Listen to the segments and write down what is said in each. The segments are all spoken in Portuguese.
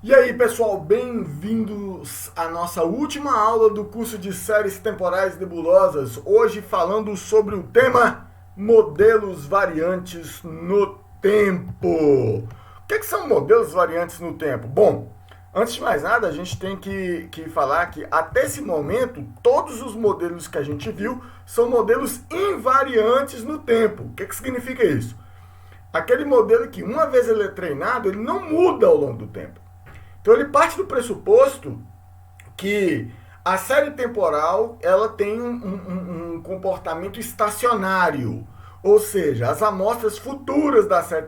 E aí, pessoal, bem-vindos à nossa última aula do curso de séries temporais nebulosas. Hoje falando sobre o tema modelos variantes no tempo. O que são modelos variantes no tempo? Bom, antes de mais nada, a gente tem que falar que até esse momento, todos os modelos que a gente viu são modelos invariantes no tempo. O que significa isso? Aquele modelo que, uma vez ele é treinado, ele não muda ao longo do tempo. Então ele parte do pressuposto que a série temporal ela tem um comportamento estacionário, ou seja, as amostras futuras da série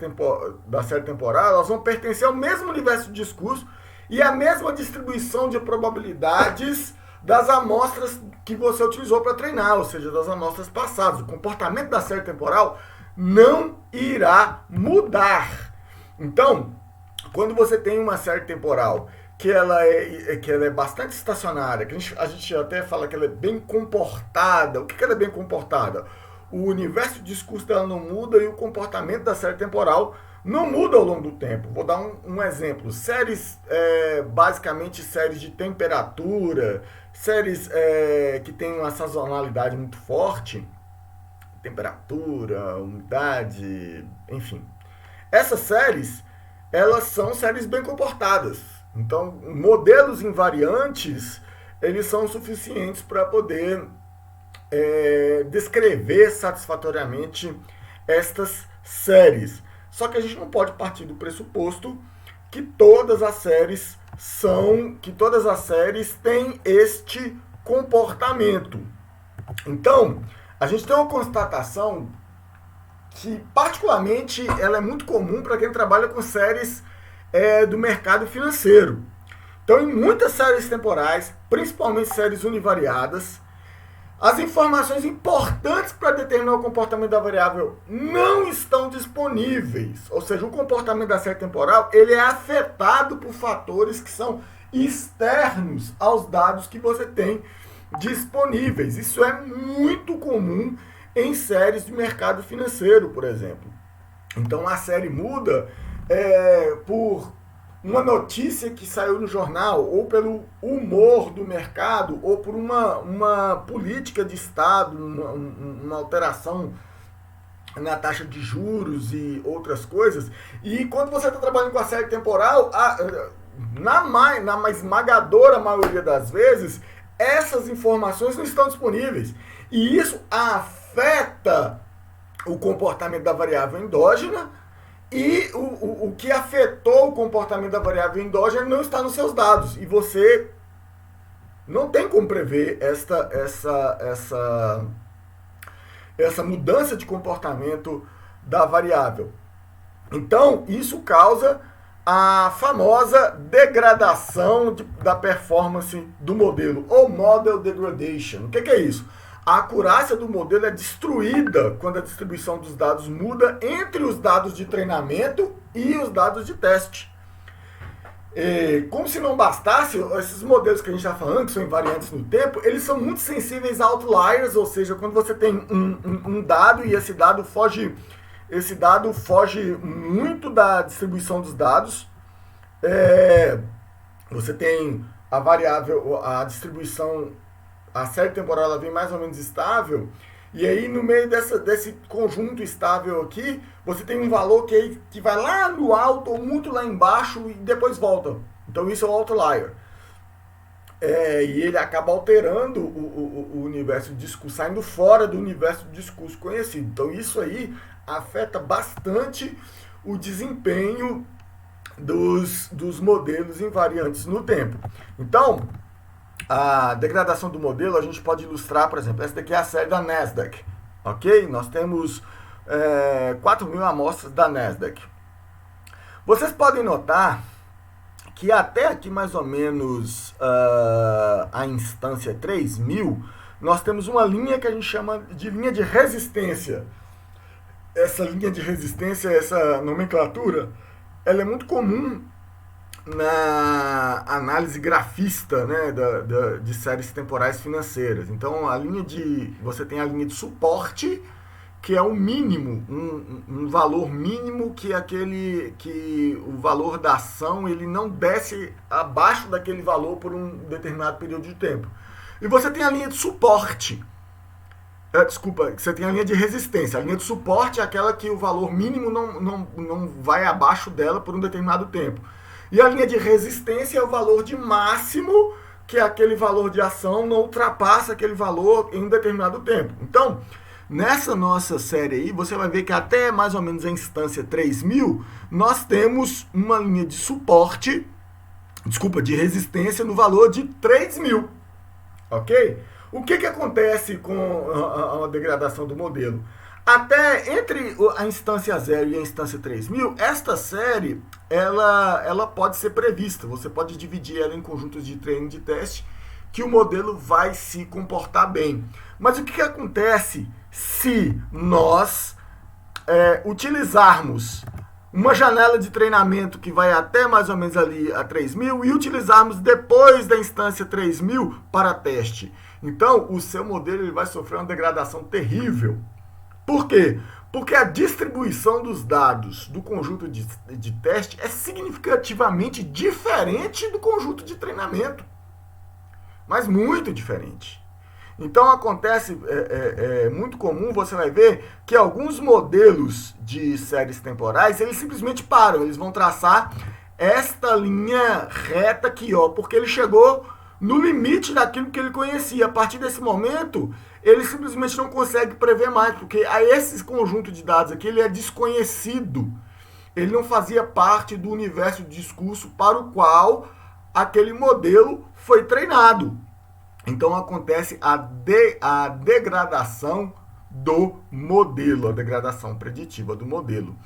temporal elas vão pertencer ao mesmo universo de discurso e à mesma distribuição de probabilidades das amostras que você utilizou para treinar, ou seja, das amostras passadas. O comportamento da série temporal não irá mudar. Então, quando você tem uma série temporal que ela é bastante estacionária, que a gente até fala que ela é bem comportada. O que ela é bem comportada? O universo de discurso dela não muda e o comportamento da série temporal não muda ao longo do tempo. Vou dar um exemplo. Séries, basicamente séries de temperatura, séries que têm uma sazonalidade muito forte, temperatura, umidade, enfim. Essas séries elas são séries bem comportadas. Então, modelos invariantes, eles são suficientes para poder descrever satisfatoriamente estas séries. Só que a gente não pode partir do pressuposto que todas as séries têm este comportamento. Então, a gente tem uma constatação que particularmente ela é muito comum para quem trabalha com séries do mercado financeiro. Então, em muitas séries temporais, principalmente séries univariadas, as informações importantes para determinar o comportamento da variável não estão disponíveis. Ou seja, o comportamento da série temporal ele é afetado por fatores que são externos aos dados que você tem disponíveis. Isso é muito comum em séries de mercado financeiro, por exemplo. Então a série muda por uma notícia que saiu no jornal, ou pelo humor do mercado, ou por uma política de Estado, uma alteração na taxa de juros e outras coisas. E quando você está trabalhando com a série temporal, na esmagadora maioria das vezes, essas informações não estão disponíveis. E isso afeta o comportamento da variável endógena e o que afetou o comportamento da variável endógena não está nos seus dados. E você não tem como prever essa mudança de comportamento da variável. Então, isso causa a famosa degradação da performance do modelo, ou model degradation. O que é isso? A acurácia do modelo é destruída quando a distribuição dos dados muda entre os dados de treinamento e os dados de teste. Como se não bastasse, esses modelos que a gente está falando, que são invariantes no tempo, eles são muito sensíveis a outliers, ou seja, quando você tem um dado e esse dado foge muito da distribuição dos dados, você tem a variável, a distribuição, a série temporal ela vem mais ou menos estável, e aí no meio desse conjunto estável aqui, você tem um valor que vai lá no alto ou muito lá embaixo e depois volta. Então isso é o outlier. E ele acaba alterando o universo de discurso, saindo fora do universo de discurso conhecido. Então isso aí afeta bastante o desempenho dos modelos invariantes no tempo. Então, a degradação do modelo a gente pode ilustrar, por exemplo, essa daqui é a série da Nasdaq, ok? Nós temos 4.000 amostras da Nasdaq. Vocês podem notar que até aqui mais ou menos a instância 3.000, nós temos uma linha que a gente chama de linha de resistência. Essa linha de resistência, essa nomenclatura, ela é muito comum na análise grafista, né, de séries temporais financeiras. Então, você tem a linha de suporte, que é o mínimo, um valor mínimo que o valor da ação ele não desce abaixo daquele valor por um determinado período de tempo. E você tem a linha de suporte. Você tem a linha de resistência. A linha de suporte é aquela que o valor mínimo não vai abaixo dela por um determinado tempo. E a linha de resistência é o valor de máximo, que é aquele valor de ação não ultrapassa aquele valor em um determinado tempo. Então, nessa nossa série aí, você vai ver que até mais ou menos a instância 3000, nós temos uma linha de suporte, de resistência no valor de 3000, ok? O que acontece com a degradação do modelo? Até entre a instância 0 e a instância 3000, esta série ela pode ser prevista. Você pode dividir ela em conjuntos de treino e de teste, que o modelo vai se comportar bem. Mas o que acontece se nós utilizarmos uma janela de treinamento que vai até mais ou menos ali a 3000 e utilizarmos depois da instância 3000 para teste? Então, o seu modelo ele vai sofrer uma degradação terrível. Por quê? Porque a distribuição dos dados do conjunto de teste é significativamente diferente do conjunto de treinamento. Mas muito diferente. Então acontece, muito comum, você vai ver que alguns modelos de séries temporais, eles simplesmente param, eles vão traçar esta linha reta aqui, ó, porque ele chegou no limite daquilo que ele conhecia. A partir desse momento, ele simplesmente não consegue prever mais, porque esse conjunto de dados aqui ele é desconhecido. Ele não fazia parte do universo de discurso para o qual aquele modelo foi treinado. Então acontece a degradação do modelo, a degradação preditiva do modelo.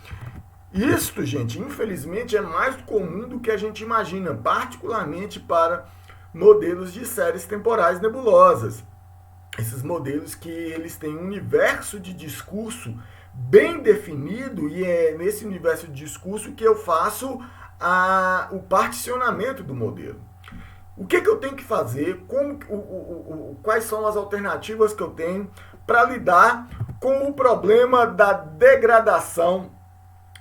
Isto, gente, infelizmente é mais comum do que a gente imagina, particularmente para modelos de séries temporais nebulosas. Esses modelos que eles têm um universo de discurso bem definido, e é nesse universo de discurso que eu faço o particionamento do modelo. O que eu tenho que fazer? Quais são as alternativas que eu tenho para lidar com o problema da degradação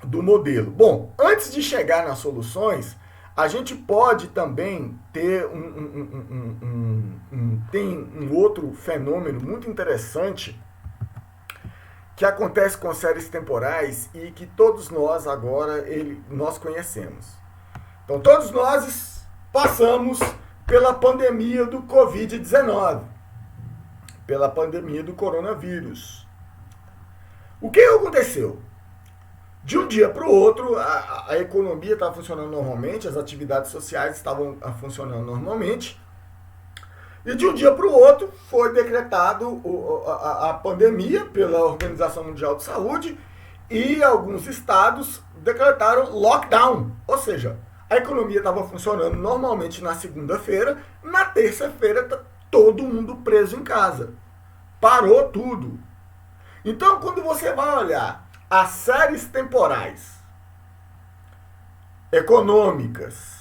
do modelo? Bom, antes de chegar nas soluções, a gente pode também ter um outro fenômeno muito interessante que acontece com séries temporais e que todos nós agora nós conhecemos. Então, todos nós passamos pela pandemia do Covid-19, pela pandemia do coronavírus. O que aconteceu? De um dia para o outro, a economia estava funcionando normalmente, as atividades sociais estavam funcionando normalmente, e de um dia para o outro foi decretado a pandemia pela Organização Mundial de Saúde e alguns estados decretaram lockdown, ou seja, a economia estava funcionando normalmente na segunda-feira, na terça-feira todo mundo preso em casa. Parou tudo. Então, quando você vai olhar as séries temporais econômicas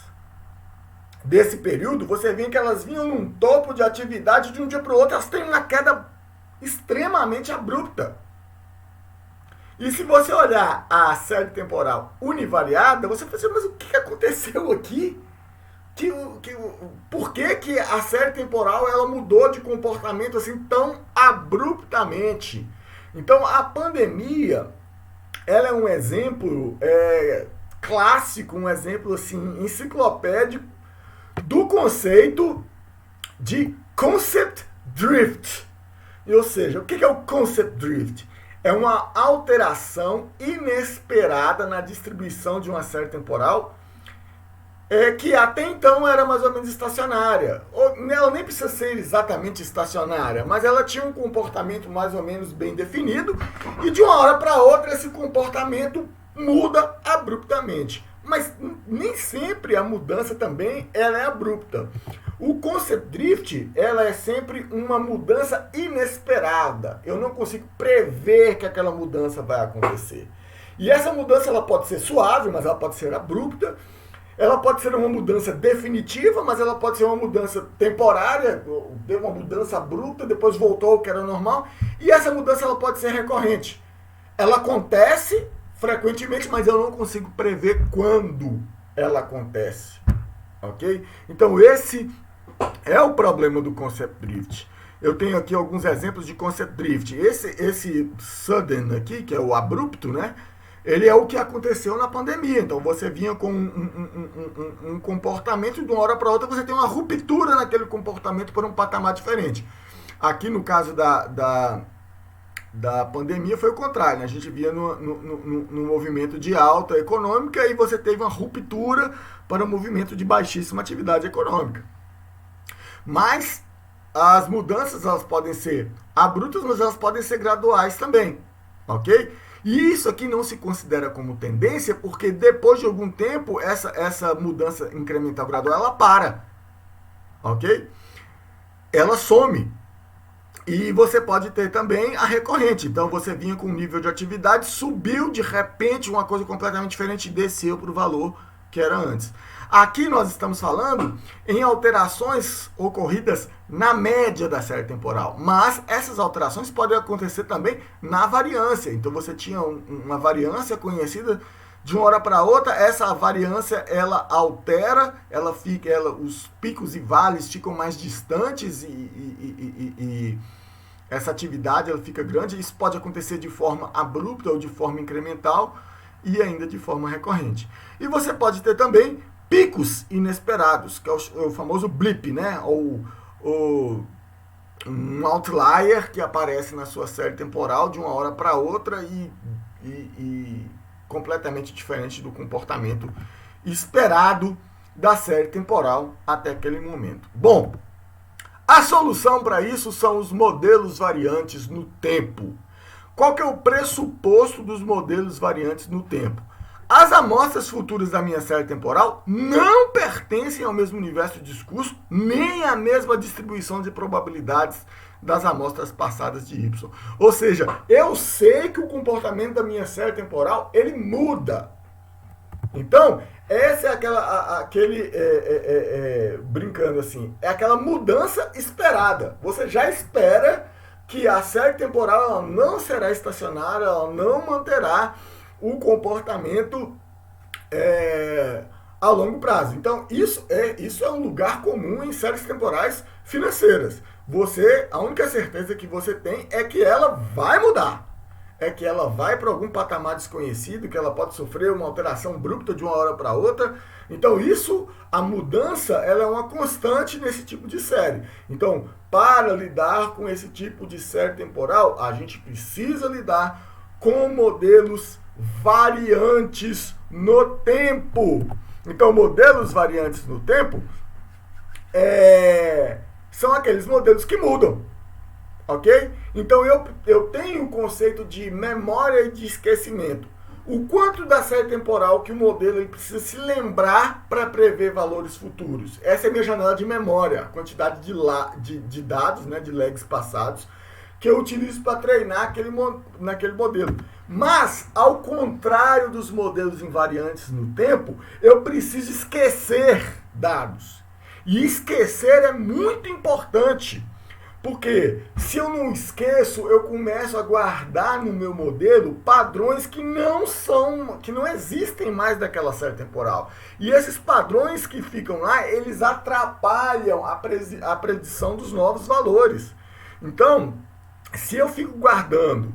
desse período, você vê que elas vinham num topo de atividade de um dia para o outro, elas têm uma queda extremamente abrupta. E se você olhar a série temporal univariada, você vai dizer, mas o que aconteceu aqui? Por que a série temporal ela mudou de comportamento assim tão abruptamente? Então, a pandemia ela é um exemplo clássico, um exemplo assim, enciclopédico do conceito de concept drift. Ou seja, o que é o concept drift? É uma alteração inesperada na distribuição de uma série temporal que até então era mais ou menos estacionária. Ela nem precisa ser exatamente estacionária, mas ela tinha um comportamento mais ou menos bem definido e de uma hora para outra esse comportamento muda abruptamente. Mas nem sempre a mudança também ela é abrupta. O concept drift ela é sempre uma mudança inesperada. Eu não consigo prever que aquela mudança vai acontecer. E essa mudança ela pode ser suave, mas ela pode ser abrupta. Ela pode ser uma mudança definitiva, mas ela pode ser uma mudança temporária, deu uma mudança abrupta, depois voltou ao que era normal. E essa mudança ela pode ser recorrente. ela acontece frequentemente, mas eu não consigo prever quando ela acontece, ok? Então esse é o problema do concept drift. Eu tenho aqui alguns exemplos de concept drift. Esse sudden aqui, que é o abrupto, né? Ele é o que aconteceu na pandemia. Então você vinha com um comportamento, de uma hora para outra você tem uma ruptura naquele comportamento por um patamar diferente. Aqui no caso da pandemia foi o contrário, né? A gente via no movimento de alta econômica e você teve uma ruptura para um movimento de baixíssima atividade econômica. Mas as mudanças elas podem ser abruptas, mas elas podem ser graduais também, ok? E isso aqui não se considera como tendência porque depois de algum tempo essa mudança incremental gradual ela para, ok? Ela some. E você pode ter também a recorrente. Então você vinha com um nível de atividade, subiu de repente uma coisa completamente diferente e desceu para o valor que era antes. Aqui nós estamos falando em alterações ocorridas na média da série temporal, mas essas alterações podem acontecer também na variância. Então você tinha uma variância conhecida de uma hora para outra, essa variância ela altera, os picos e vales ficam mais distantes e essa atividade ela fica grande. Isso pode acontecer de forma abrupta ou de forma incremental e ainda de forma recorrente. E você pode ter também picos inesperados, que é o famoso blip, né? Ou um outlier que aparece na sua série temporal de uma hora para outra e completamente diferente do comportamento esperado da série temporal até aquele momento. Bom, a solução para isso são os modelos variantes no tempo. Qual que é o pressuposto dos modelos variantes no tempo? As amostras futuras da minha série temporal não pertencem ao mesmo universo de discurso, nem à mesma distribuição de probabilidades das amostras passadas de Y. Ou seja, eu sei que o comportamento da minha série temporal, ele muda. Então, essa é brincando assim, é aquela mudança esperada. Você já espera que a série temporal ela não será estacionária, ela não manterá o comportamento a longo prazo. Então, isso é um lugar comum em séries temporais financeiras. A única certeza que você tem é que ela vai mudar. É que ela vai para algum patamar desconhecido, que ela pode sofrer uma alteração abrupta de uma hora para outra. Então, a mudança, ela é uma constante nesse tipo de série. Então, para lidar com esse tipo de série temporal, a gente precisa lidar com modelos variantes no tempo. Então, modelos variantes no tempo são aqueles modelos que mudam, ok? Então, eu tenho o conceito de memória e de esquecimento. O quanto da série temporal que o modelo ele precisa se lembrar para prever valores futuros. Essa é a minha janela de memória, a quantidade de dados, né, de lags passados, que eu utilizo para treinar naquele modelo. Mas, ao contrário dos modelos invariantes no tempo, eu preciso esquecer dados. E esquecer é muito importante, porque se eu não esqueço, eu começo a guardar no meu modelo padrões que não existem mais daquela série temporal. E esses padrões que ficam lá, eles atrapalham a predição dos novos valores. Então, se eu fico guardando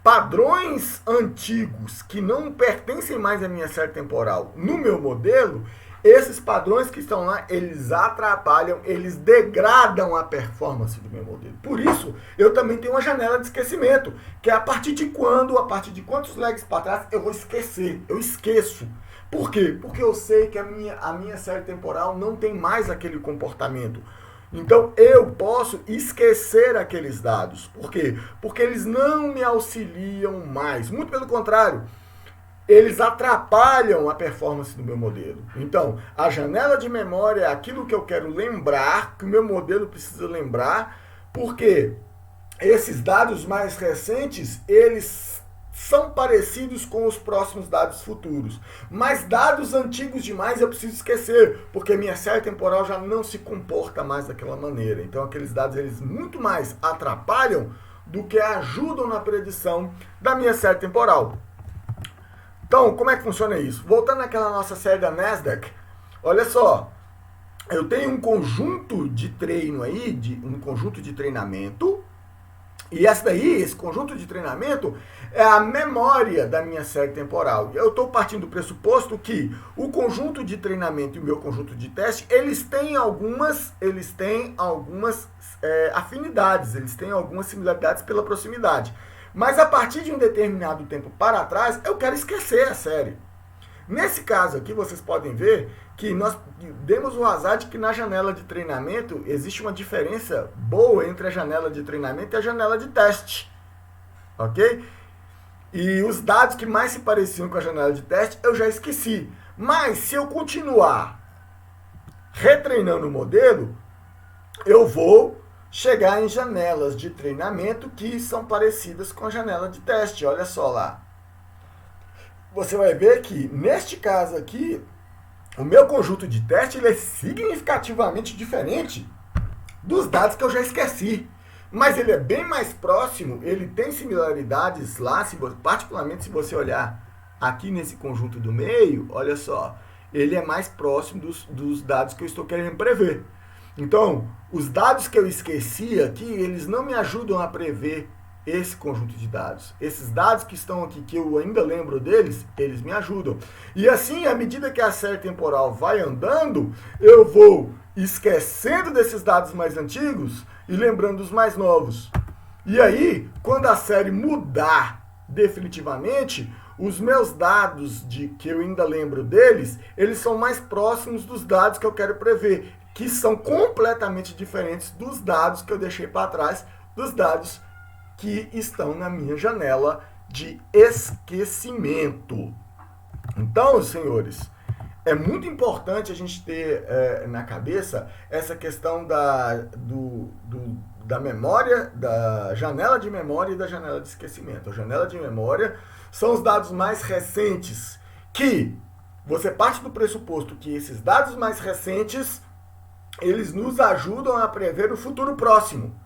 padrões antigos que não pertencem mais à minha série temporal no meu modelo, esses padrões que estão lá, eles atrapalham, eles degradam a performance do meu modelo. Por isso, eu também tenho uma janela de esquecimento, que é a partir de quantos lags para trás eu vou esquecer, eu esqueço. Por quê? Porque eu sei que a minha série temporal não tem mais aquele comportamento. Então, eu posso esquecer aqueles dados. Por quê? Porque eles não me auxiliam mais. Muito pelo contrário, eles atrapalham a performance do meu modelo. Então, a janela de memória é aquilo que eu quero lembrar, que o meu modelo precisa lembrar, porque esses dados mais recentes, eles são parecidos com os próximos dados futuros. Mas dados antigos demais eu preciso esquecer, porque minha série temporal já não se comporta mais daquela maneira. Então, aqueles dados, eles muito mais atrapalham do que ajudam na predição da minha série temporal. Então, como é que funciona isso? Voltando àquela nossa série da Nasdaq, olha só, eu tenho um conjunto de treino aí, um conjunto de treinamento, e esse conjunto de treinamento é a memória da minha série temporal. Eu estou partindo do pressuposto que o conjunto de treinamento e o meu conjunto de teste, eles têm algumas afinidades, eles têm algumas similaridades pela proximidade. Mas a partir de um determinado tempo para trás, eu quero esquecer a série. Nesse caso aqui, vocês podem ver que nós demos o azar de que na janela de treinamento existe uma diferença boa entre a janela de treinamento e a janela de teste. Ok? E os dados que mais se pareciam com a janela de teste eu já esqueci. Mas se eu continuar retreinando o modelo, eu vou chegar em janelas de treinamento que são parecidas com a janela de teste. Olha só lá. Você vai ver que, neste caso aqui, o meu conjunto de teste ele é significativamente diferente dos dados que eu já esqueci. Mas ele é bem mais próximo, ele tem similaridades lá, particularmente se você olhar aqui nesse conjunto do meio, olha só, ele é mais próximo dos dados que eu estou querendo prever. Então, os dados que eu esqueci aqui, eles não me ajudam a prever esse conjunto de dados. Esses dados que estão aqui, que eu ainda lembro deles, eles me ajudam. E assim, à medida que a série temporal vai andando, eu vou esquecendo desses dados mais antigos e lembrando dos mais novos. E aí, quando a série mudar definitivamente, os meus dados que eu ainda lembro deles, eles são mais próximos dos dados que eu quero prever, que são completamente diferentes dos dados que eu deixei para trás, dos dados que estão na minha janela de esquecimento. Então, senhores, é muito importante a gente ter na cabeça essa questão da memória, da janela de memória e da janela de esquecimento. A janela de memória são os dados mais recentes, que você parte do pressuposto que esses dados mais recentes, eles nos ajudam a prever o futuro próximo.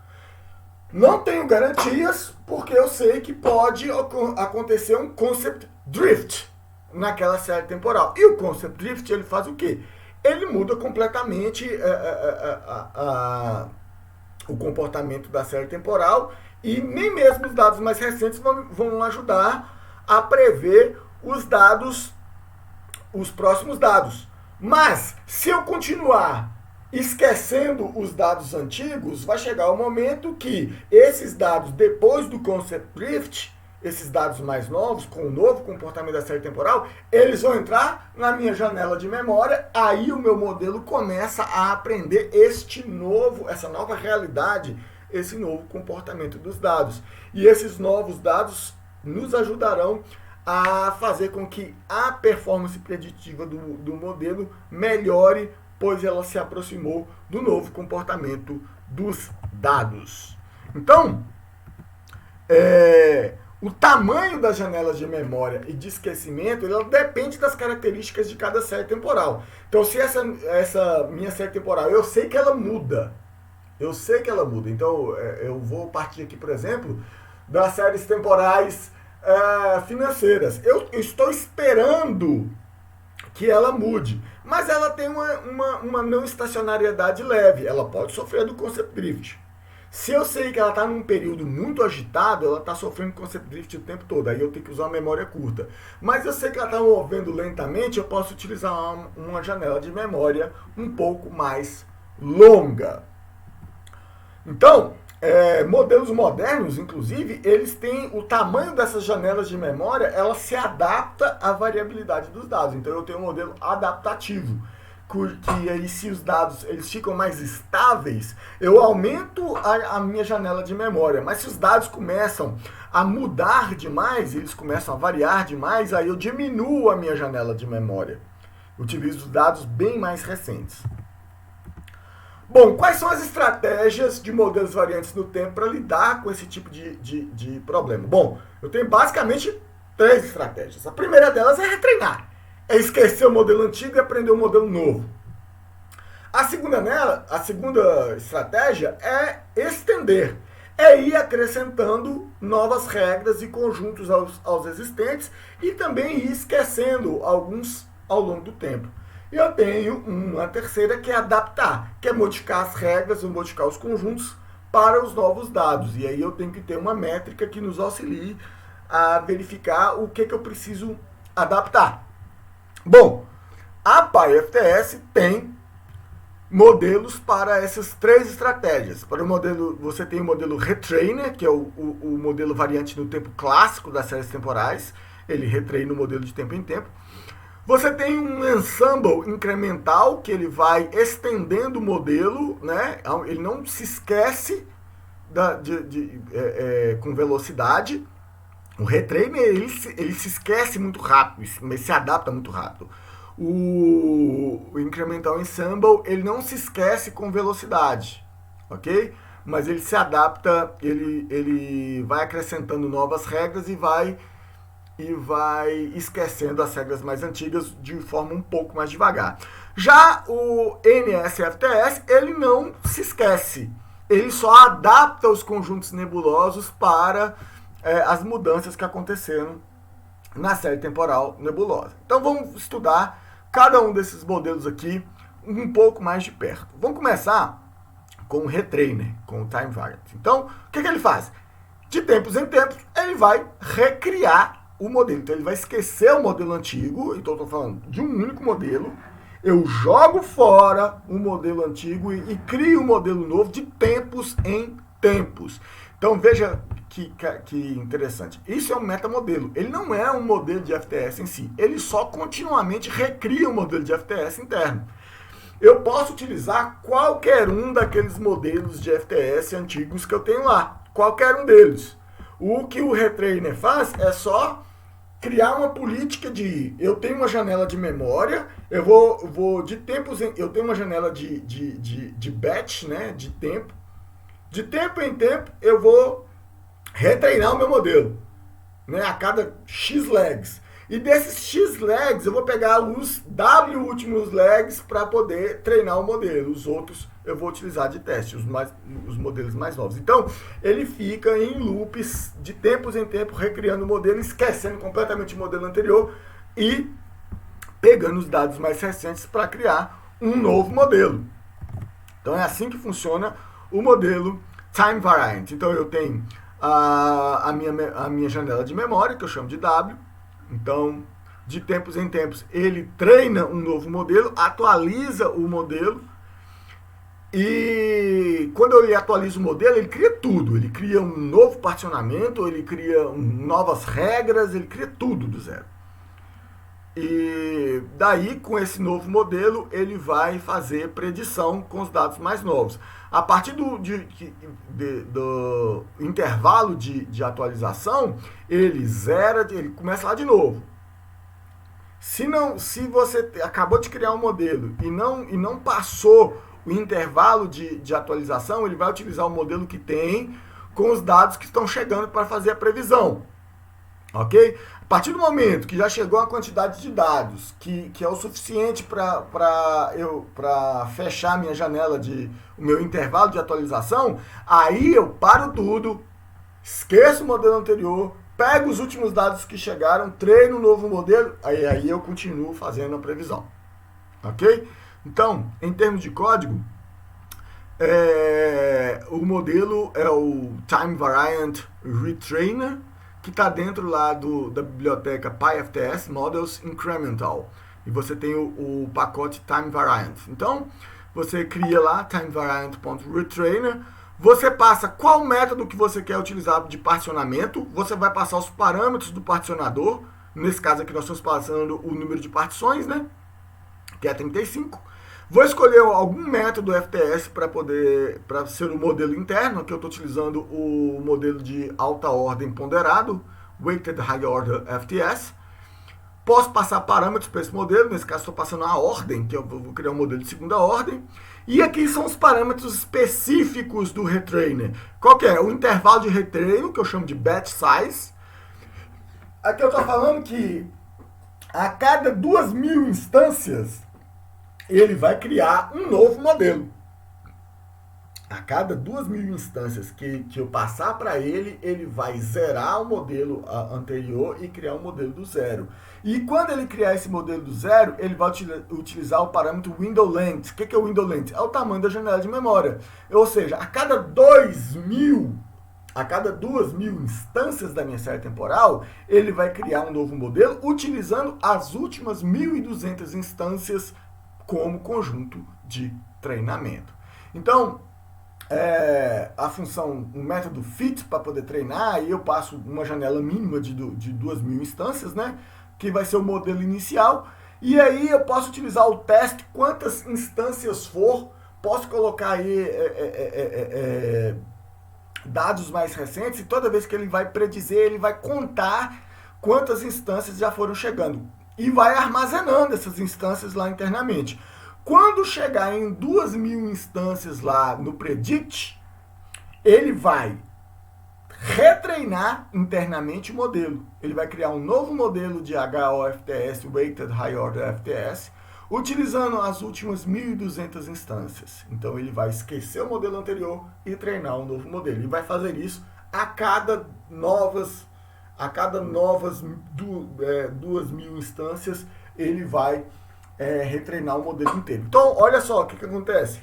Não tenho garantias, porque eu sei que pode acontecer um concept drift naquela série temporal. E o concept drift, ele faz o quê? Ele muda completamente o comportamento da série temporal e nem mesmo os dados mais recentes vão ajudar a prever os próximos dados. Mas, se eu continuar esquecendo os dados antigos, vai chegar o momento que esses dados, depois do concept drift, esses dados mais novos, com o novo comportamento da série temporal, eles vão entrar na minha janela de memória, aí o meu modelo começa a aprender essa nova realidade, esse novo comportamento dos dados. E esses novos dados nos ajudarão a fazer com que a performance preditiva do modelo melhore, pois ela se aproximou do novo comportamento dos dados. Então, o tamanho das janelas de memória e de esquecimento, ela depende das características de cada série temporal. Então, se essa minha série temporal, eu sei que ela muda. Então, eu vou partir aqui, por exemplo, das séries temporais financeiras. Eu estou esperando que ela mude, mas ela tem uma não estacionariedade leve, ela pode sofrer do concept drift. Se eu sei que ela está num período muito agitado, ela está sofrendo concept drift o tempo todo, aí eu tenho que usar uma memória curta. Mas eu sei que ela está movendo lentamente, eu posso utilizar uma janela de memória um pouco mais longa. Então, modelos modernos, inclusive, eles têm o tamanho dessas janelas de memória, ela se adapta à variabilidade dos dados. Então, eu tenho um modelo adaptativo, que aí se os dados eles ficam mais estáveis, eu aumento a minha janela de memória. Mas se os dados começam a mudar demais, eles começam a variar demais, aí eu diminuo a minha janela de memória. Eu utilizo dados bem mais recentes. Bom, quais são as estratégias de modelos variantes no tempo para lidar com esse tipo de problema? Bom, eu tenho basicamente 3 estratégias. A primeira delas é retreinar. É esquecer o modelo antigo e aprender um modelo novo. A segunda estratégia é estender. é ir acrescentando novas regras e conjuntos aos existentes e também ir esquecendo alguns ao longo do tempo. E eu tenho uma terceira que é adaptar, que é modificar as regras ou modificar os conjuntos para os novos dados. E aí eu tenho que ter uma métrica que nos auxilie a verificar o que eu preciso adaptar. Bom, a PyFTS tem modelos para essas três estratégias. Para o modelo, você tem o modelo Retrainer, que é o modelo variante no tempo clássico das séries temporais. Ele retreina o modelo de tempo em tempo. Você tem um ensemble incremental, que ele vai estendendo o modelo, né? Ele não se esquece com velocidade. O retrainer, ele se esquece muito rápido, mas se adapta muito rápido. O incremental ensemble, ele não se esquece com velocidade, ok? Mas ele se adapta, ele vai acrescentando novas regras e vai esquecendo as regras mais antigas de forma um pouco mais devagar. Já o NSFTS, ele não se esquece, ele só adapta os conjuntos nebulosos para as mudanças que aconteceram na série temporal nebulosa. Então vamos estudar cada um desses modelos aqui um pouco mais de perto. Vamos começar com o Retrainer, com o Time Variant. Então, o que ele faz? De tempos em tempos, ele vai recriar o modelo. Então, ele vai esquecer o modelo antigo. Então, eu estou falando de um único modelo. Eu jogo fora o modelo antigo e crio um modelo novo de tempos em tempos. Então, veja que interessante. Isso é um metamodelo. Ele não é um modelo de FTS em si. Ele só continuamente recria um modelo de FTS interno. Eu posso utilizar qualquer um daqueles modelos de FTS antigos que eu tenho lá. Qualquer um deles. O que o Retrainer faz é só criar uma política de... Eu tenho uma janela de memória, eu vou de tempos em... Eu tenho uma janela de batch, né, de tempo. De tempo em tempo, eu vou retreinar o meu modelo, né, a cada X legs. E desses X legs, eu vou pegar os W últimos legs para poder treinar o modelo. Os outros eu vou utilizar de teste, os modelos mais novos. Então, ele fica em loops de tempos em tempo, recriando o modelo, esquecendo completamente o modelo anterior e pegando os dados mais recentes para criar um novo modelo. Então, é assim que funciona o modelo Time Variant. Então, eu tenho a minha janela de memória, que eu chamo de W. Então, de tempos em tempos, ele treina um novo modelo, atualiza o modelo. E quando ele atualiza o modelo, ele cria tudo. Ele cria um novo particionamento, ele cria novas regras, ele cria tudo do zero. E daí, com esse novo modelo, ele vai fazer predição com os dados mais novos. A partir do intervalo de atualização, ele zera, ele começa lá de novo. Se você acabou de criar um modelo e não passou o intervalo de atualização, ele vai utilizar o modelo que tem com os dados que estão chegando para fazer a previsão. Ok? A partir do momento que já chegou a quantidade de dados que é o suficiente para fechar a minha janela, o meu intervalo de atualização, aí eu paro tudo, esqueço o modelo anterior, pego os últimos dados que chegaram, treino um novo modelo, aí eu continuo fazendo a previsão. Ok? Então, em termos de código, o modelo é o Time Variant Retrainer, que está dentro lá da biblioteca PyFTS Models Incremental. E você tem o pacote Time Variant. Então, você cria lá timevariant.retrainer. Você passa qual método que você quer utilizar de particionamento. Você vai passar os parâmetros do particionador. Nesse caso aqui nós estamos passando o número de partições, né? Que é 35. Vou escolher algum método FTS para ser o modelo interno. Aqui eu estou utilizando o modelo de alta ordem ponderado, Weighted High Order FTS. Posso passar parâmetros para esse modelo, nesse caso estou passando a ordem, que eu vou criar um modelo de segunda ordem. E aqui são os parâmetros específicos do retrainer. Qual que é? O intervalo de retreino, que eu chamo de batch size. Aqui eu estou falando que a cada 2.000 instâncias, ele vai criar um novo modelo. A cada 2.000 instâncias que eu passar para ele, ele vai zerar o modelo anterior e criar um modelo do zero. E quando ele criar esse modelo do zero, ele vai utilizar o parâmetro window length. O que é o window length? É o tamanho da janela de memória. Ou seja, a cada 2.000 instâncias da minha série temporal, ele vai criar um novo modelo utilizando as últimas 1.200 instâncias como conjunto de treinamento. Então, a função, o método fit para poder treinar, aí eu passo uma janela mínima de 2.000 instâncias, né? Que vai ser o modelo inicial. E aí eu posso utilizar o teste, quantas instâncias for, posso colocar aí dados mais recentes, e toda vez que ele vai predizer, ele vai contar quantas instâncias já foram chegando. E vai armazenando essas instâncias lá internamente. Quando chegar em 2.000 instâncias lá no predict, ele vai retreinar internamente o modelo. Ele vai criar um novo modelo de HOFTS, Weighted High Order FTS, utilizando as últimas 1.200 instâncias. Então ele vai esquecer o modelo anterior e treinar um novo modelo. E vai fazer isso a cada novas 2.000 instâncias, ele vai retreinar o modelo inteiro. Então, olha só o que acontece.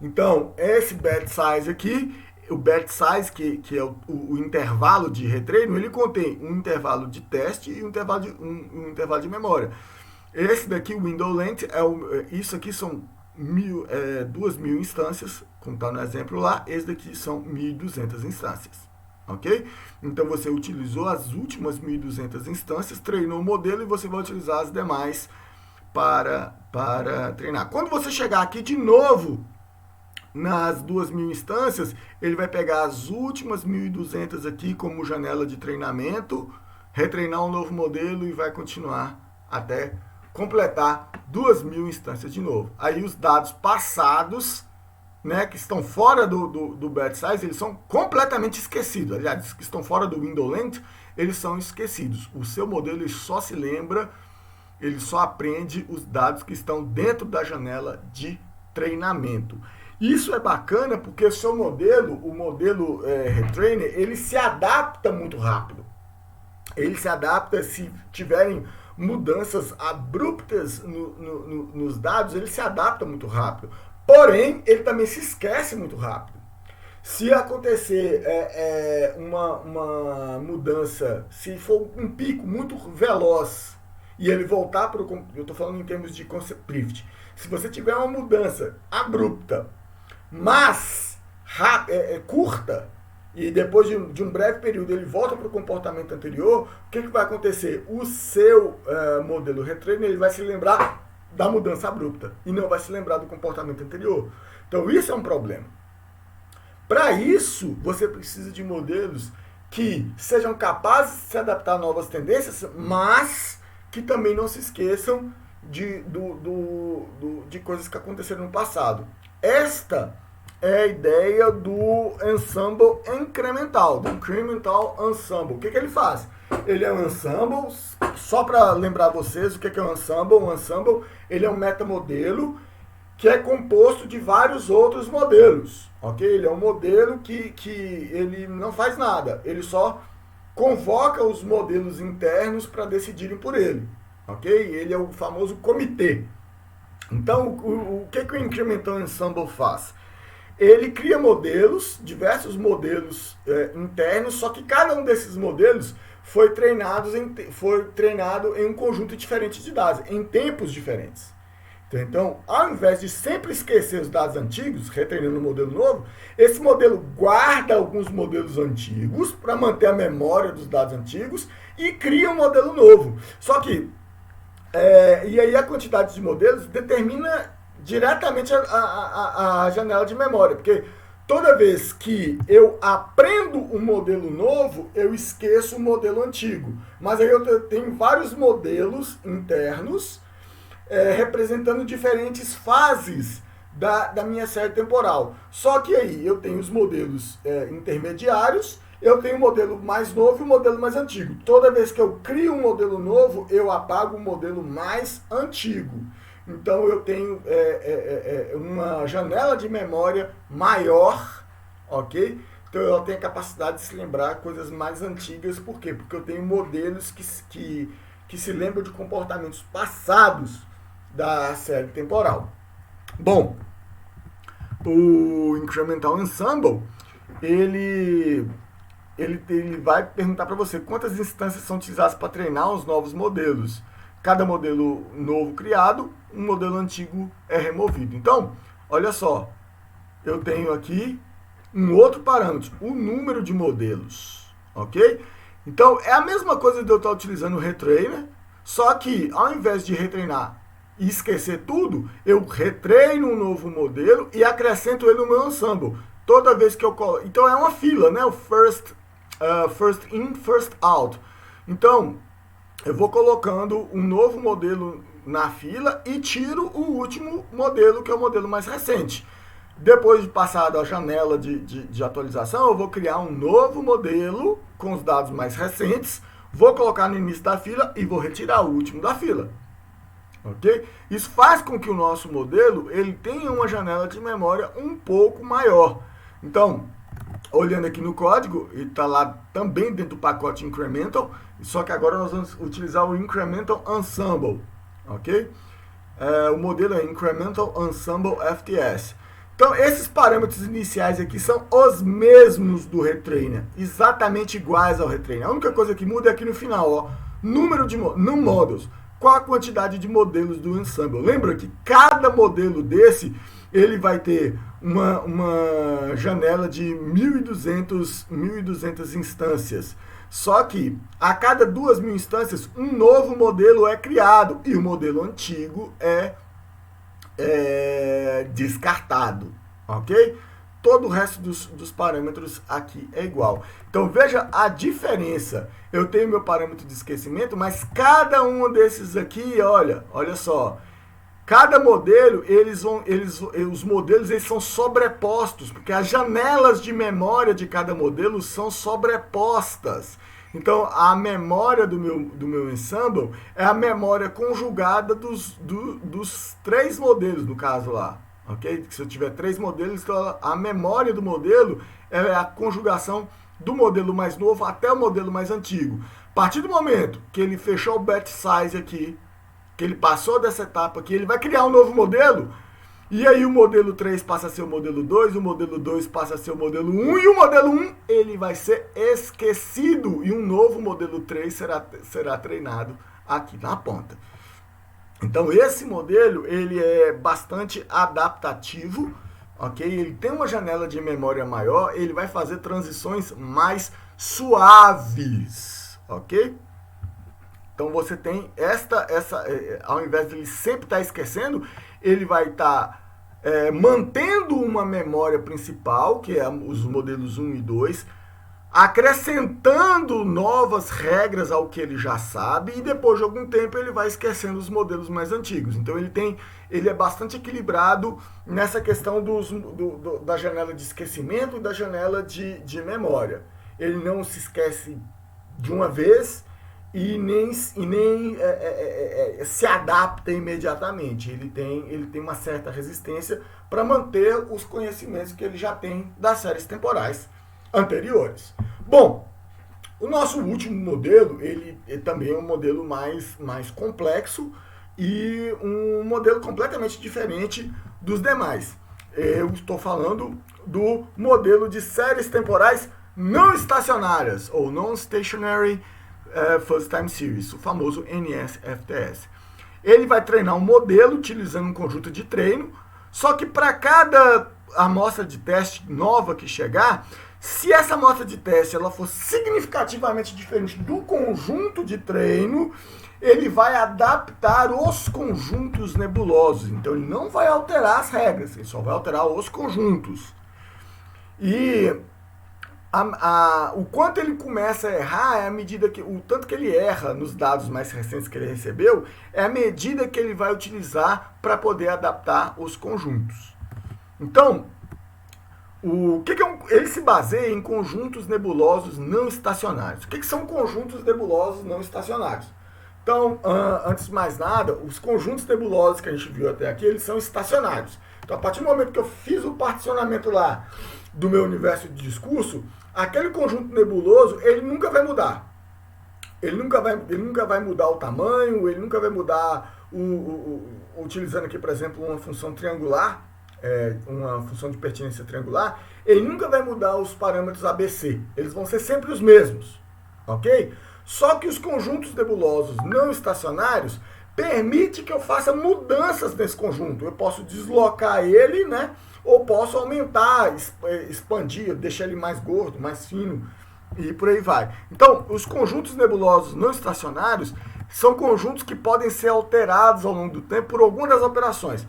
Então, esse batch size aqui, o batch size, que é o intervalo de retreino, ele contém um intervalo de teste e um intervalo de memória. Esse daqui, o window length, isso aqui são 2.000 instâncias, como está no exemplo lá. Esse daqui são 1.200 instâncias. Ok? Então, você utilizou as últimas 1.200 instâncias, treinou o modelo e você vai utilizar as demais para treinar. Quando você chegar aqui de novo nas 2.000 instâncias, ele vai pegar as últimas 1.200 aqui como janela de treinamento, retreinar um novo modelo e vai continuar até completar 2.000 instâncias de novo. Aí os dados passados, né, que estão fora do batch size, eles são completamente esquecidos. Aliás, que estão fora do window length, eles são esquecidos. O seu modelo ele só se lembra, ele só aprende os dados que estão dentro da janela de treinamento. Isso é bacana porque o seu modelo, o modelo retrainer, ele se adapta muito rápido. Ele se adapta se tiverem mudanças abruptas nos dados, ele se adapta muito rápido. Porém, ele também se esquece muito rápido. Se acontecer uma mudança, se for um pico muito veloz e ele voltar para o... Eu estou falando em termos de concept drift. Se você tiver uma mudança abrupta, mas curta, e depois de um breve período ele volta para o comportamento anterior, o que vai acontecer? O seu modelo retrainer ele vai se lembrar da mudança abrupta e não vai se lembrar do comportamento anterior. Então isso é um problema. Para isso, você precisa de modelos que sejam capazes de se adaptar a novas tendências, mas que também não se esqueçam de coisas que aconteceram no passado. Esta é a ideia do ensemble incremental, do incremental ensemble. O que ele faz? Ele é um ensemble, só para lembrar vocês o que é um ensemble. Um ensemble, ele é um metamodelo que é composto de vários outros modelos, ok? Ele é um modelo que ele não faz nada, ele só convoca os modelos internos para decidirem por ele, ok? Ele é o famoso comitê. Então, o que o Incremental Ensemble faz? Ele cria modelos, diversos modelos internos, só que cada um desses modelos foi treinado em um conjunto diferente de dados, em tempos diferentes. Então, ao invés de sempre esquecer os dados antigos, retreinando um modelo novo, esse modelo guarda alguns modelos antigos para manter a memória dos dados antigos e cria um modelo novo. Só que, e aí a quantidade de modelos determina diretamente a janela de memória, porque toda vez que eu aprendo um modelo novo, eu esqueço o modelo antigo. Mas aí eu tenho vários modelos internos representando diferentes fases da minha série temporal. Só que aí eu tenho os modelos intermediários, eu tenho o modelo mais novo e o modelo mais antigo. Toda vez que eu crio um modelo novo, eu apago o modelo mais antigo. Então eu tenho uma janela de memória maior, ok? Então eu tenho a capacidade de se lembrar coisas mais antigas. Por quê? Porque eu tenho modelos que se lembram de comportamentos passados da série temporal. Bom, o Incremental Ensemble, ele vai perguntar para você quantas instâncias são utilizadas para treinar os novos modelos. Cada modelo novo criado, um modelo antigo é removido. Então, olha só, eu tenho aqui um outro parâmetro, o número de modelos, ok? Então, é a mesma coisa de eu estar utilizando o retrainer, só que ao invés de retreinar e esquecer tudo, eu retreino um novo modelo e acrescento ele no meu ensemble. Toda vez que eu coloco... Então, é uma fila, né? O first in, first out. Então, eu vou colocando um novo modelo na fila e tiro o último modelo, que é o modelo mais recente. Depois de passar a janela de atualização, eu vou criar um novo modelo com os dados mais recentes, vou colocar no início da fila e vou retirar o último da fila. Ok? Isso faz com que o nosso modelo ele tenha uma janela de memória um pouco maior. Então, olhando aqui no código, ele está lá também dentro do pacote Incremental, só que agora nós vamos utilizar o Incremental Ensemble. Ok? O modelo é Incremental Ensemble FTS. Então, esses parâmetros iniciais aqui são os mesmos do retrainer, exatamente iguais ao retrainer. A única coisa que muda é aqui no final, ó, número de models, qual a quantidade de modelos do ensemble. Lembra que cada modelo desse, ele vai ter uma janela de 1.200 instâncias. Só que a cada 2.000 instâncias, um novo modelo é criado e o modelo antigo é descartado, ok? Todo o resto dos parâmetros aqui é igual. Então veja a diferença. Eu tenho meu parâmetro de esquecimento, mas cada um desses aqui, olha só. Cada modelo, os modelos eles são sobrepostos, porque as janelas de memória de cada modelo são sobrepostas. Então, a memória do meu ensemble é a memória conjugada dos 3 modelos, no caso lá. Ok? Se eu tiver 3 modelos, então a memória do modelo é a conjugação do modelo mais novo até o modelo mais antigo. A partir do momento que ele fechou o batch size aqui, que ele passou dessa etapa aqui, ele vai criar um novo modelo. E aí o modelo 3 passa a ser o modelo 2, o modelo 2 passa a ser o modelo 1, e o modelo 1 ele vai ser esquecido, e um novo modelo 3 será treinado aqui na ponta. Então esse modelo ele é bastante adaptativo, ok? Ele tem uma janela de memória maior, ele vai fazer transições mais suaves, ok? Então você tem ao invés de ele sempre estar esquecendo, ele vai estar mantendo uma memória principal, que é os modelos 1 e 2, acrescentando novas regras ao que ele já sabe, e depois de algum tempo ele vai esquecendo os modelos mais antigos. Então ele é bastante equilibrado nessa questão da janela de esquecimento e da janela de memória. Ele não se esquece de uma vez e nem se adapta imediatamente. Ele tem uma certa resistência para manter os conhecimentos que ele já tem das séries temporais anteriores. Bom, o nosso último modelo, ele também é um modelo mais complexo e um modelo completamente diferente dos demais. Eu estou falando do modelo de séries temporais não estacionárias, ou Non-Stationary First Time Series, o famoso NSFTS. Ele vai treinar um modelo utilizando um conjunto de treino, só que para cada amostra de teste nova que chegar, se essa amostra de teste ela for significativamente diferente do conjunto de treino, ele vai adaptar os conjuntos nebulosos. Então ele não vai alterar as regras, ele só vai alterar os conjuntos. E o quanto ele começa a errar é a medida que o tanto que ele erra nos dados mais recentes que ele recebeu, é a medida que ele vai utilizar para poder adaptar os conjuntos. Então, ele se baseia em conjuntos nebulosos não estacionários. O que são conjuntos nebulosos não estacionários? Então, antes de mais nada, os conjuntos nebulosos que a gente viu até aqui, eles são estacionários. Então, a partir do momento que eu fiz o particionamento lá do meu universo de discurso, aquele conjunto nebuloso, ele nunca vai mudar. Ele nunca vai mudar o tamanho, ele nunca vai mudar, utilizando aqui, por exemplo, uma função triangular, uma função de pertinência triangular, ele nunca vai mudar os parâmetros ABC. Eles vão ser sempre os mesmos, ok? Só que os conjuntos nebulosos não estacionários permite que eu faça mudanças nesse conjunto. Eu posso deslocar ele, né? Ou posso aumentar, expandir, deixar ele mais gordo, mais fino, e por aí vai. Então, os conjuntos nebulosos não estacionários são conjuntos que podem ser alterados ao longo do tempo por alguma das operações.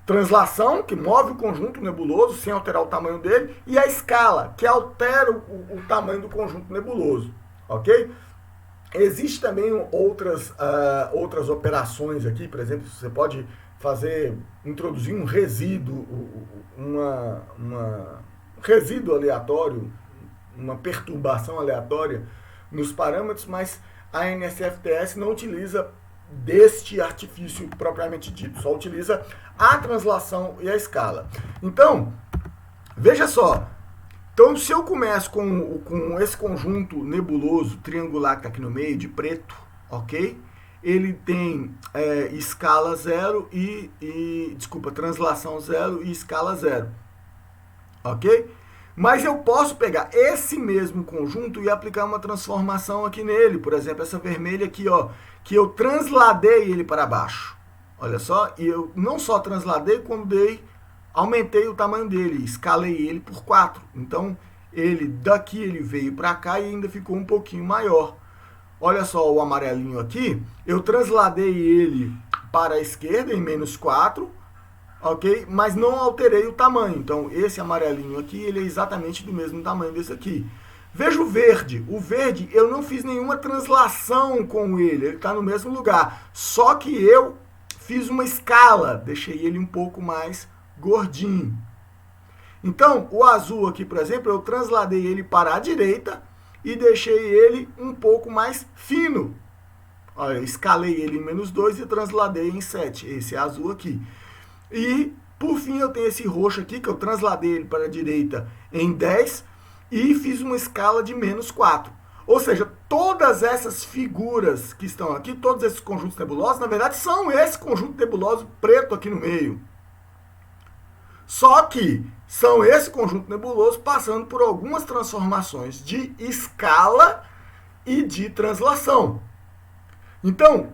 Translação, que move o conjunto nebuloso sem alterar o tamanho dele, e a escala, que altera o tamanho do conjunto nebuloso, ok? Existem também outras operações aqui, por exemplo, você pode introduzir um resíduo, um resíduo aleatório, uma perturbação aleatória nos parâmetros, mas a NSFTS não utiliza deste artifício propriamente dito, só utiliza a translação e a escala. Então, veja só. Então, se eu começo com esse conjunto nebuloso triangular que está aqui no meio, de preto, ok? Ele tem escala 0 translação 0 e escala 0, ok? Mas eu posso pegar esse mesmo conjunto e aplicar uma transformação aqui nele, por exemplo, essa vermelha aqui, ó, que eu transladei ele para baixo. Olha só, e eu não só transladei, como aumentei o tamanho dele, escalei ele por 4. Então, daqui ele veio para cá e ainda ficou um pouquinho maior. Olha só o amarelinho aqui, eu transladei ele para a esquerda em -4, ok? Mas não alterei o tamanho. Então, esse amarelinho aqui, ele é exatamente do mesmo tamanho desse aqui. Veja o verde. O verde, eu não fiz nenhuma translação com ele está no mesmo lugar. Só que eu fiz uma escala, deixei ele um pouco mais gordinho. Então, o azul aqui, por exemplo, eu transladei ele para a direita e deixei ele um pouco mais fino. Olha, eu escalei ele em -2 e transladei em 7. Esse é azul aqui. E, por fim, eu tenho esse roxo aqui, que eu transladei ele para a direita em 10 e fiz uma escala de -4. Ou seja, todas essas figuras que estão aqui, todos esses conjuntos nebulosos, na verdade, são esse conjunto nebuloso preto aqui no meio. Só que são esse conjunto nebuloso passando por algumas transformações de escala e de translação. Então,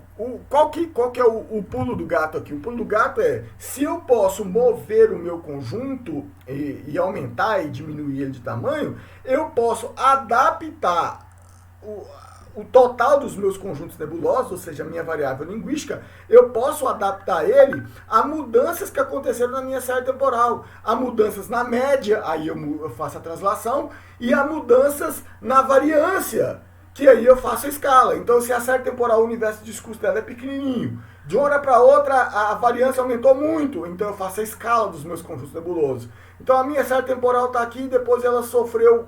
qual que é o pulo do gato aqui? O pulo do gato é, se eu posso mover o meu conjunto e aumentar e diminuir ele de tamanho, eu posso adaptar o total dos meus conjuntos nebulosos, ou seja, a minha variável linguística, eu posso adaptar ele a mudanças que aconteceram na minha série temporal. A mudanças na média, aí eu faço a translação, e a mudanças na variância, que aí eu faço a escala. Então, se a série temporal, o universo de discurso dela é pequenininho, de uma hora para outra a variância aumentou muito, então eu faço a escala dos meus conjuntos nebulosos. Então, a minha série temporal está aqui, depois ela sofreu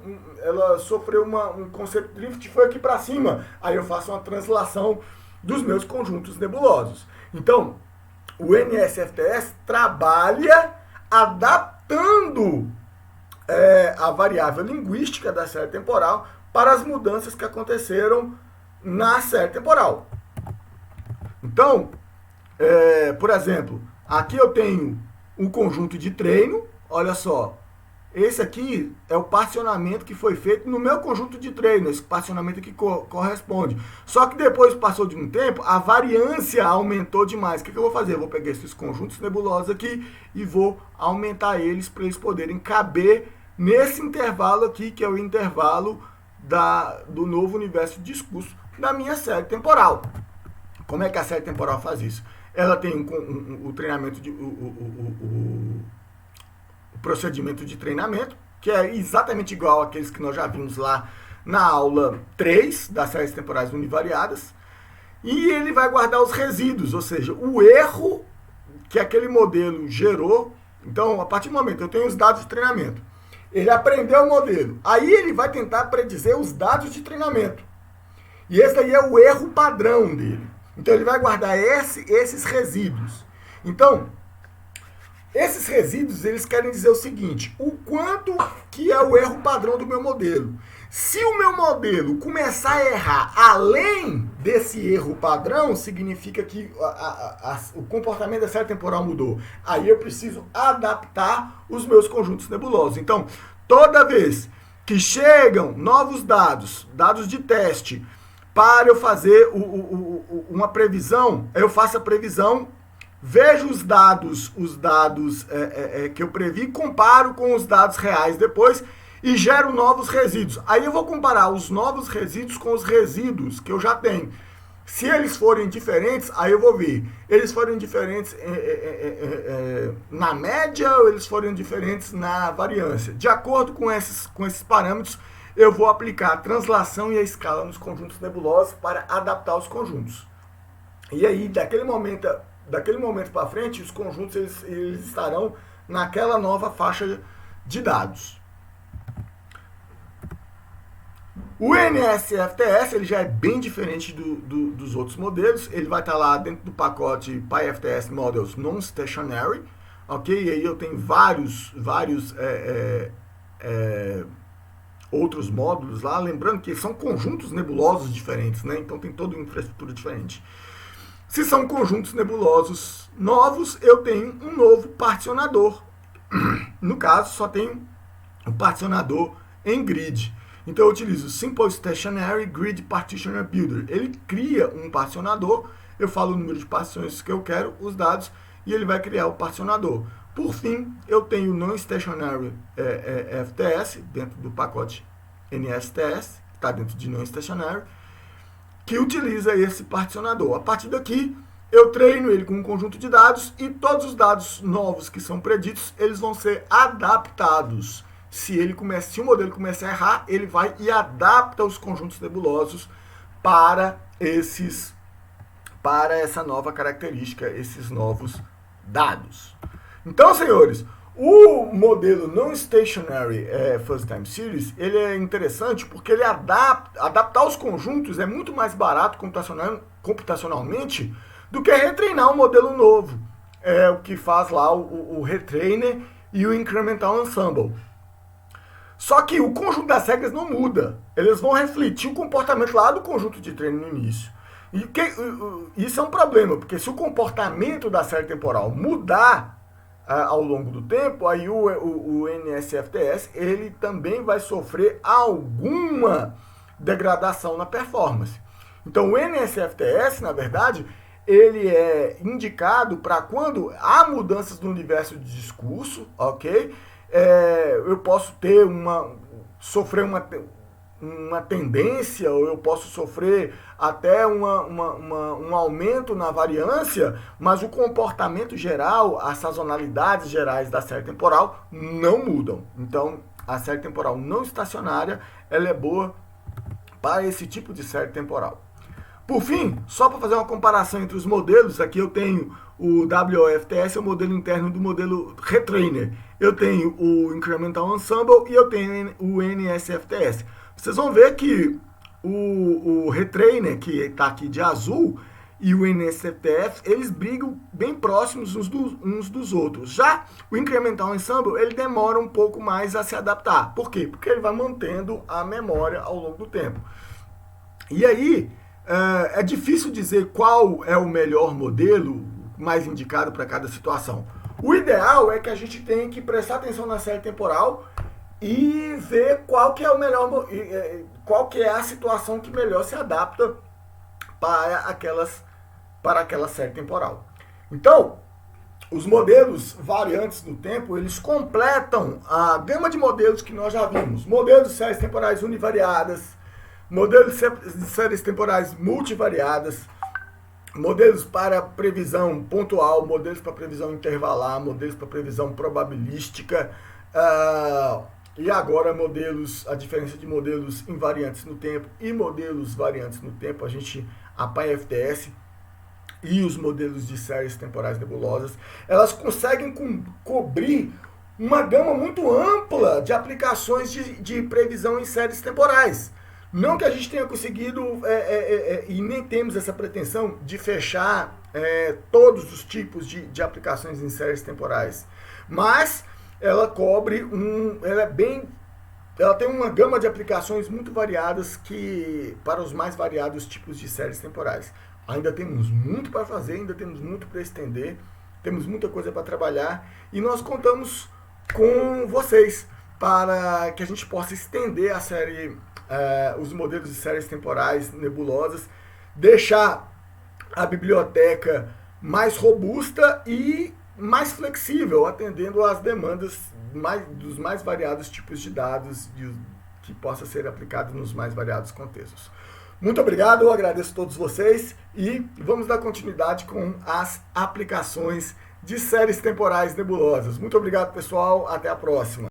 um concept drift e foi aqui para cima. Aí eu faço uma translação dos meus conjuntos nebulosos. Então, o NSFTS trabalha adaptando a variável linguística da série temporal para as mudanças que aconteceram na série temporal. Então, por exemplo, aqui eu tenho um conjunto de treino. Olha só, esse aqui é o particionamento que foi feito no meu conjunto de treino, esse particionamento aqui corresponde. Só que depois, passou de um tempo, a variância aumentou demais. O que eu vou fazer? Eu vou pegar esses conjuntos nebulosos aqui e vou aumentar eles para eles poderem caber nesse intervalo aqui, que é o intervalo do novo universo de discurso da minha série temporal. Como é que a série temporal faz isso? Ela tem o treinamento o procedimento de treinamento, que é exatamente igual àqueles que nós já vimos lá na aula 3 das séries temporais univariadas, e ele vai guardar os resíduos, ou seja, o erro que aquele modelo gerou. Então, a partir do momento que eu tenho os dados de treinamento, ele aprendeu o modelo, aí ele vai tentar predizer os dados de treinamento. E esse aí é o erro padrão dele. Então ele vai guardar esses resíduos. Então, esses resíduos, eles querem dizer o seguinte: o quanto que é o erro padrão do meu modelo. Se o meu modelo começar a errar além desse erro padrão, significa que o comportamento da série temporal mudou. Aí eu preciso adaptar os meus conjuntos nebulosos. Então, toda vez que chegam novos dados de teste, para eu fazer uma previsão, eu faço a previsão, vejo os dados que eu previ, comparo com os dados reais depois e gero novos resíduos. Aí eu vou comparar os novos resíduos com os resíduos que eu já tenho. Se eles forem diferentes, aí eu vou ver. Eles forem diferentes na média ou eles forem diferentes na variância. De acordo com esses parâmetros, eu vou aplicar a translação e a escala nos conjuntos nebulosos para adaptar os conjuntos. E aí, daquele momento para frente, os conjuntos eles estarão naquela nova faixa de dados. O NSFTS ele já é bem diferente dos outros modelos. Ele vai estar lá dentro do pacote PyFTS Models Non-Stationary, ok? E aí eu tenho vários outros módulos lá, lembrando que são conjuntos nebulosos diferentes, né? Então tem toda uma infraestrutura diferente. Se são conjuntos nebulosos novos, eu tenho um novo particionador. No caso, só tenho um particionador em grid. Então eu utilizo o Simple Stationary Grid Partitioner Builder. Ele cria um particionador, eu falo o número de partições que eu quero, os dados, e ele vai criar o particionador. Por fim, eu tenho o Non-Stationary FTS, dentro do pacote NSTS, que está dentro de Non-Stationary, que utiliza esse particionador. A partir daqui, eu treino ele com um conjunto de dados e todos os dados novos que são preditos, eles vão ser adaptados. Se o modelo começar a errar, ele vai e adapta os conjuntos nebulosos para essa nova característica, esses novos dados. Então, senhores, o modelo Non-Stationary First Time Series, ele é interessante porque ele adaptar os conjuntos é muito mais barato computacionalmente do que retreinar um modelo novo. É o que faz lá o retrainer e o incremental ensemble. Só que o conjunto das regras não muda. Eles vão refletir o comportamento lá do conjunto de treino no início. E isso é um problema, porque se o comportamento da série temporal mudar ao longo do tempo, aí o NSFTS ele também vai sofrer alguma degradação na performance. Então o NSFTS, na verdade, ele é indicado para quando há mudanças no universo de discurso, ok? Eu posso sofrer uma tendência, ou eu posso sofrer até um aumento na variância, mas o comportamento geral, as sazonalidades gerais da série temporal não mudam. Então, a série temporal não estacionária, ela é boa para esse tipo de série temporal. Por fim, só para fazer uma comparação entre os modelos, aqui eu tenho o WOFTS, é o modelo interno do modelo Retrainer. Eu tenho o Incremental Ensemble e eu tenho o NSFTS. Vocês vão ver que o Retrainer, que está aqui de azul, e o NSFTS, eles brigam bem próximos uns dos outros. Já o Incremental Ensemble, ele demora um pouco mais a se adaptar. Por quê? Porque ele vai mantendo a memória ao longo do tempo. E aí, é difícil dizer qual é o melhor modelo mais indicado para cada situação. O ideal é que a gente tenha que prestar atenção na série temporal e ver qual que é o melhor, qual que é a situação que melhor se adapta para aquela série temporal. Então, os modelos variantes no tempo, eles completam a gama de modelos que nós já vimos. Modelos de séries temporais univariadas, modelos de séries temporais multivariadas, modelos para previsão pontual, modelos para previsão intervalar, modelos para previsão probabilística, e agora a diferença de modelos invariantes no tempo e modelos variantes no tempo, a PyFTS e os modelos de séries temporais nebulosas, elas conseguem cobrir uma gama muito ampla de aplicações de previsão em séries temporais. Não que a gente tenha conseguido e nem temos essa pretensão de fechar todos os tipos de aplicações em séries temporais, mas ela cobre ela tem uma gama de aplicações muito variadas para os mais variados tipos de séries temporais. Ainda temos muito para fazer, ainda temos muito para estender, temos muita coisa para trabalhar e nós contamos com vocês para que a gente possa estender a série, os modelos de séries temporais nebulosas, deixar a biblioteca mais robusta e mais flexível, atendendo às demandas dos mais variados tipos de dados que possa ser aplicado nos mais variados contextos. Muito obrigado, eu agradeço a todos vocês e vamos dar continuidade com as aplicações de séries temporais nebulosas. Muito obrigado, pessoal, até a próxima.